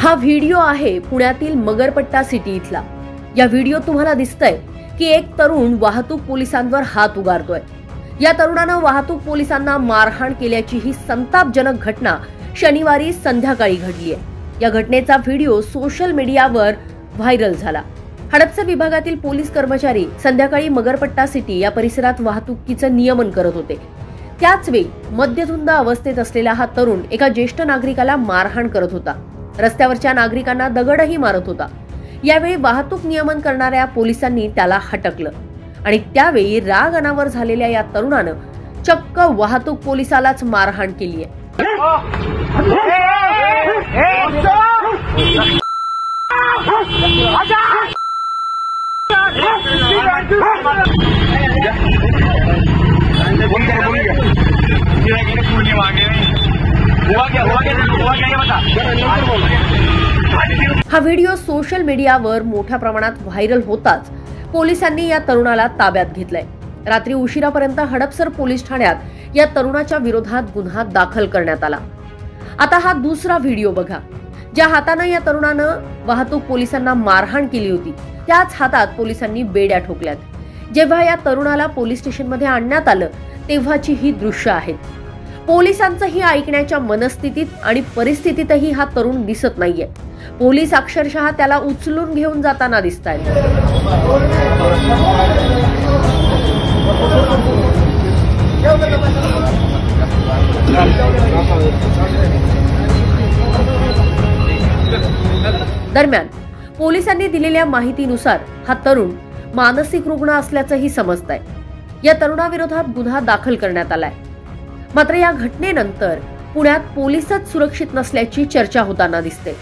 हा व्हिडिओ आहे पुण्यातील मगरपट्टा सिटी इथला। या व्हिडिओत तुम्हाला दिसतंय की एक तरुण वाहतूक पोलिसांवर हात उगारतोय। या तरुणानं वाहतूक पोलिसांना मारहाण केल्याची ही संतापजनक घटना शनिवारी संध्याकाळी घडली आहे। या घटनेचा व्हिडिओ सोशल मीडियावर व्हायरल झाला। हडपसर विभागातील पोलीस कर्मचारी संध्याकाळी मगरपट्टा सिटी या परिसरात वाहतुकीचं नियमन करत होते। त्याच वेळी मद्यधुंद अवस्थेत असलेला हा तरुण एका ज्येष्ठ नागरिकाला मारहाण करत होता। रस्त्यावरच्या नागरिकांना दगडही मारत होता। यावेळी वाहतूक नियमन करणाऱ्या पोलिसांनी त्याला हटकलं आणि त्यावेळी राग अनावर झालेल्या या तरुणानं चक्क वाहतूक पोलिसालाच मारहाण केली आहे। हा व्हिडिओ सोशल मीडियावर मोठ्या प्रमाणात व्हायरल होताच पोलिसांनी या तरुणाला ताब्यात घेतलंय। रात्री उशिरापर्यंत हडपसर पोलीस ठाण्यात या तरुणाच्या विरोधात गुन्हा दाखल करण्यात आला। आता हा दुसरा व्हिडिओ बघा। ज्या हाताने या तरुणानं वाहतूक पोलिसांना मारहाण केली होती त्याच हातात पोलिसांनी बेड्या ठोकल्यात। जेव्हा या तरुणाला पोलीस स्टेशनमध्ये आणण्यात आलं तेव्हाची ही दृश्य आहेत। पोलिसांचंही ऐकण्याच्या मनस्थितीत आणि परिस्थितीतही हा तरुण दिसत नाहीये। पोलीस अक्षरशः त्याला उचलून घेऊन जाताना दिसतायत। दरम्यान पोलिसांनी दिलेल्या माहितीनुसार हा तरुण मानसिक रुग्ण असल्याचंही समजतंय। या तरुणाविरोधात गुन्हा दाखल करण्यात आलाय। मात्र या घटनेनंतर पुण्यात पोलीसच सुरक्षित नसल्याची चर्चा होताना दिसते।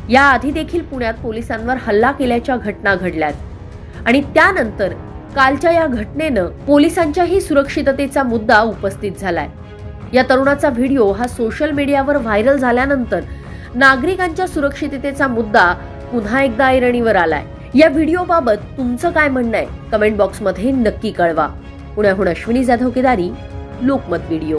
याआधी देखील पुण्यात पोलिसांवर हल्ला केल्याच्या घटना घडल्यात आणि त्यानंतर कालच्या या घटनेनं पोलिसांच्याही सुरक्षिततेचा मुद्दा उपस्थित झालाय। या तरुणाचा व्हिडिओ हा सोशल मीडियावर व्हायरल झाल्यानंतर नागरिकांच्या सुरक्षिततेचा मुद्दा पुन्हा एकदा ऐरणीवर आलाय। या व्हिडिओबाबत तुमचं काय म्हणणं आहे कमेंट बॉक्समध्ये नक्की कळवा। पुण्याहून अश्विनी जाधव केदारी, लोकमत व्हिडिओ।